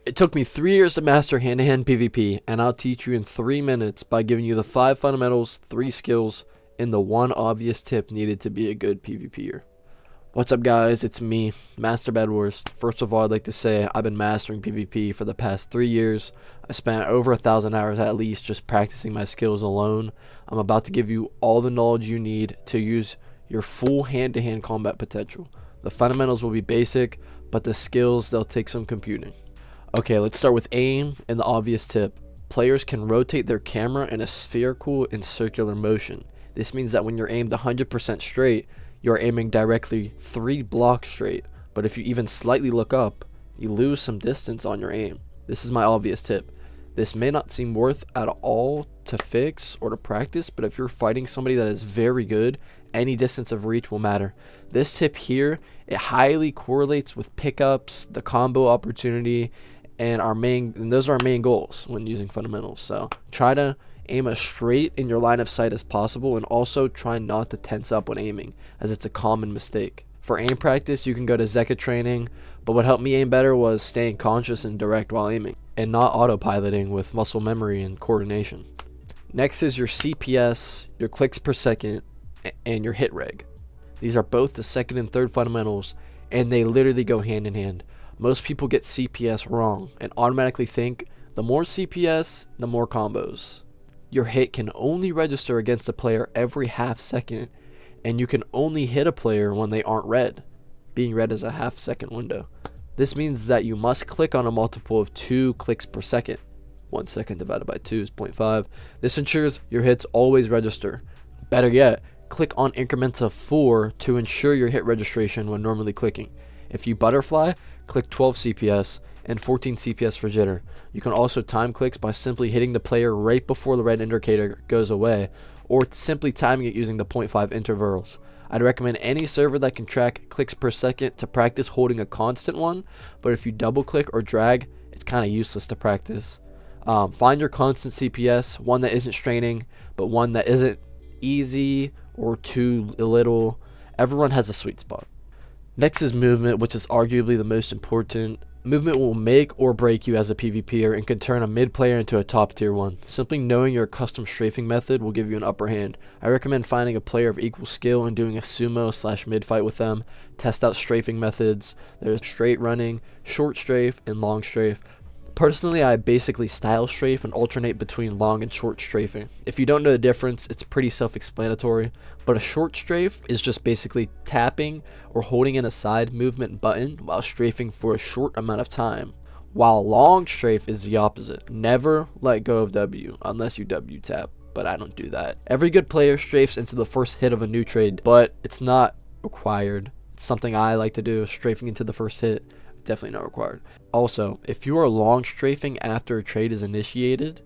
It took me 3 years to master hand-to-hand PvP, and I'll teach you in 3 minutes by giving you the 5 fundamentals, 3 skills, and the 1 obvious tip needed to be a good PvPer. What's up guys, it's me, Master Bedwars. First of all, I'd like to say I've been mastering PvP for the past 3 years. I spent over 1,000 hours at least just practicing my skills alone. I'm about to give you all the knowledge you need to use your full hand-to-hand combat potential. The fundamentals will be basic, but the skills, they'll take some computing. Okay, let's start with aim and the obvious tip. Players can rotate their camera in a spherical and circular motion. This means that when you're aimed 100% straight, you're aiming directly 3 blocks straight. But if you even slightly look up, you lose some distance on your aim. This is my obvious tip. This may not seem worth at all to fix or to practice, but if you're fighting somebody that is very good, any distance of reach will matter. This tip here, it highly correlates with pickups, the combo opportunity, and those are our main goals when using fundamentals. So try to aim as straight in your line of sight as possible, and also try not to tense up when aiming, as it's a common mistake. For aim practice, you can go to Zeka training, but what helped me aim better was staying conscious and direct while aiming, and not autopiloting with muscle memory and coordination. Next is your CPS, your clicks per second, and your hit reg. These are both the second and third fundamentals, and they literally go hand in hand. Most people get CPS wrong and automatically think the more CPS, the more combos. Your hit can only register against a player every half second, and you can only hit a player when they aren't red. Being red is a half second window. This means that you must click on a multiple of 2 clicks per second. 1 second divided by 2 is 0.5. This ensures your hits always register. Better yet, click on increments of 4 to ensure your hit registration when normally clicking. If you butterfly, click 12 CPS and 14 CPS for jitter. You can also time clicks by simply hitting the player right before the red indicator goes away, or simply timing it using the 0.5 intervals. I'd recommend any server that can track clicks per second to practice holding a constant one, but if you double click or drag, it's kind of useless to practice. Find your constant CPS, one that isn't straining, but one that isn't easy or too little. Everyone has a sweet spot. Next is movement, which is arguably the most important. Movement will make or break you as a PvPer and can turn a mid player into a top tier one. Simply knowing your custom strafing method will give you an upper hand. I recommend finding a player of equal skill and doing a sumo / mid fight with them. Test out strafing methods. There's straight running, short strafe, and long strafe. Personally, I basically style strafe and alternate between long and short strafing. If you don't know the difference, it's pretty self-explanatory, but a short strafe is just basically tapping or holding in a side movement button while strafing for a short amount of time, while long strafe is the opposite. Never let go of W unless you W tap, but I don't do that. Every good player strafes into the first hit of a new trade, but it's not required. It's something I like to do, strafing into the first hit. Definitely not required. Also, if you are long strafing after a trade is initiated,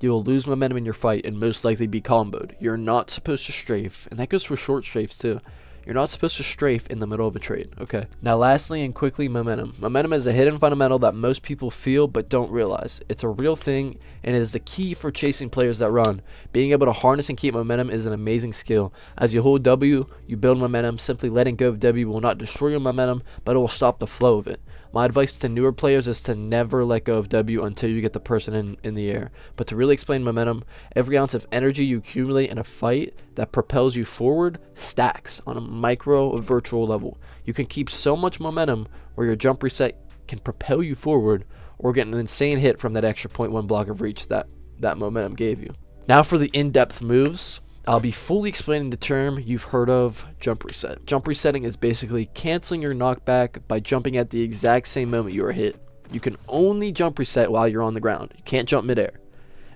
you will lose momentum in your fight and most likely be comboed. You're not supposed to strafe, and that goes for short strafes too. You're not supposed to strafe in the middle of a trade, okay? Now lastly and quickly, momentum. Momentum is a hidden fundamental that most people feel but don't realize. It's a real thing and it is the key for chasing players that run. Being able to harness and keep momentum is an amazing skill. As you hold W, you build momentum. Simply letting go of W will not destroy your momentum, but it will stop the flow of it. My advice to newer players is to never let go of W until you get the person in the air. But to really explain momentum, every ounce of energy you accumulate in a fight that propels you forward stacks on a micro virtual level. You can keep so much momentum where your jump reset can propel you forward or get an insane hit from that extra 0.1 block of reach that momentum gave you. Now for the in-depth moves. I'll be fully explaining the term you've heard of, jump reset. Jump resetting is basically canceling your knockback by jumping at the exact same moment you are hit. You can only jump reset while you're on the ground. You can't jump midair.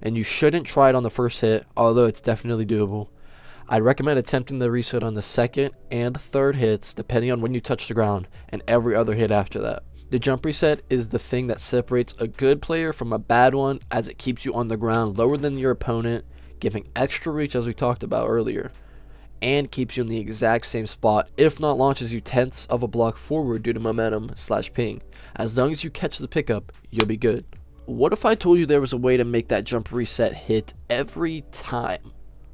And you shouldn't try it on the first hit, although it's definitely doable. I'd recommend attempting the reset on the second and third hits, depending on when you touch the ground, and every other hit after that. The jump reset is the thing that separates a good player from a bad one, as it keeps you on the ground lower than your opponent, giving extra reach as we talked about earlier, and keeps you in the exact same spot, if not launches you tenths of a block forward due to momentum / ping. As long as you catch the pickup, you'll be good. What if I told you there was a way to make that jump reset hit every time?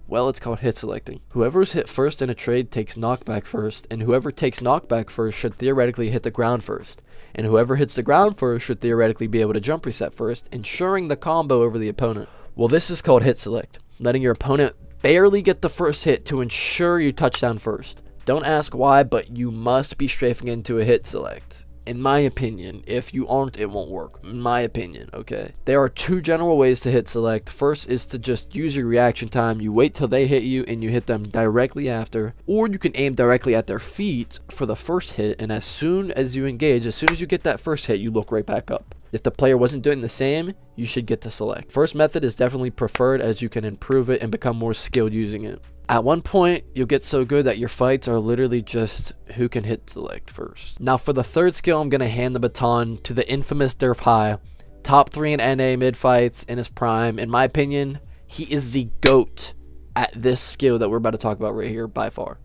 Well, it's called hit selecting. Whoever's hit first in a trade takes knockback first, and whoever takes knockback first should theoretically hit the ground first. and whoever hits the ground first should theoretically be able to jump reset first, ensuring the combo over the opponent. Well, this is called hit select, letting your opponent barely get the first hit to ensure you touchdown first. Don't ask why, but you must be strafing into a hit select. In my opinion, if you aren't, it won't work. In my opinion, okay? There are two general ways to hit select. First is to just use your reaction time. You wait till they hit you and you hit them directly after. Or you can aim directly at their feet for the first hit, and as soon as you engage, as soon as you get that first hit, you look right back up. If the player wasn't doing the same, you should get to select. First method is definitely preferred as you can improve it and become more skilled using it. At one point, you'll get so good that your fights are literally just who can hit select first. Now for the third skill, I'm going to hand the baton to the infamous Derf High. Top 3 in NA mid fights in his prime. In my opinion, he is the GOAT at this skill that we're about to talk about right here by far.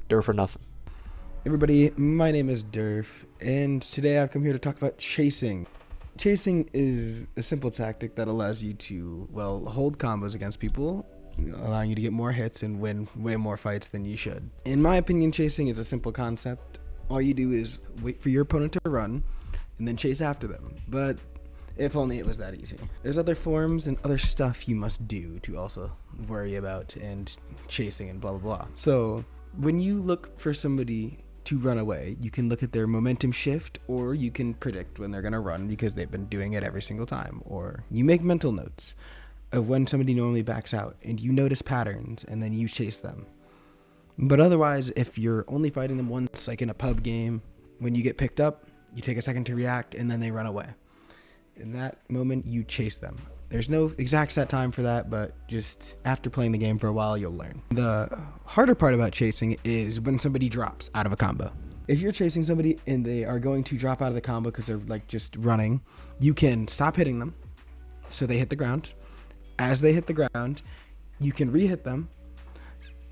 Derf or nothing. Everybody, my name is Derf, and today I've come here to talk about chasing. Chasing is a simple tactic that allows you to, well, hold combos against people, allowing you to get more hits and win way more fights than you should. In my opinion, chasing is a simple concept. All you do is wait for your opponent to run and then chase after them. But if only it was that easy. There's other forms and other stuff you must do to also worry about and chasing and blah blah blah. So when you look for somebody to run away, you can look at their momentum shift, or you can predict when they're going to run because they've been doing it every single time, or you make mental notes of when somebody normally backs out and you notice patterns and then you chase them. But otherwise, if you're only fighting them once, like in a pub game, when you get picked up, you take a second to react and then they run away. In that moment, you chase them. There's no exact set time for that, but just after playing the game for a while, you'll learn. The harder part about chasing is when somebody drops out of a combo. If you're chasing somebody and they are going to drop out of the combo because they're like just running, you can stop hitting them so they hit the ground. As they hit the ground, you can re-hit them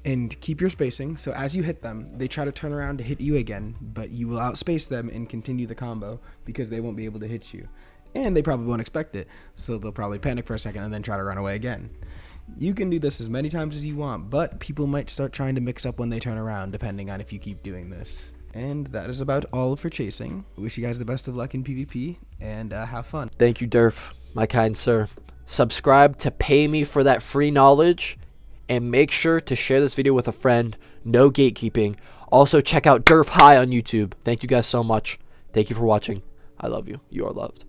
and keep your spacing. So as you hit them, they try to turn around to hit you again, but you will outspace them and continue the combo because they won't be able to hit you. And they probably won't expect it, so they'll probably panic for a second and then try to run away again. You can do this as many times as you want, but people might start trying to mix up when they turn around, depending on if you keep doing this. And that is about all for chasing. Wish you guys the best of luck in PvP, and have fun. Thank you, Derf, my kind sir. Subscribe to pay me for that free knowledge, and make sure to share this video with a friend. No gatekeeping. Also, check out Derf High on YouTube. Thank you guys so much. Thank you for watching. I love you. You are loved.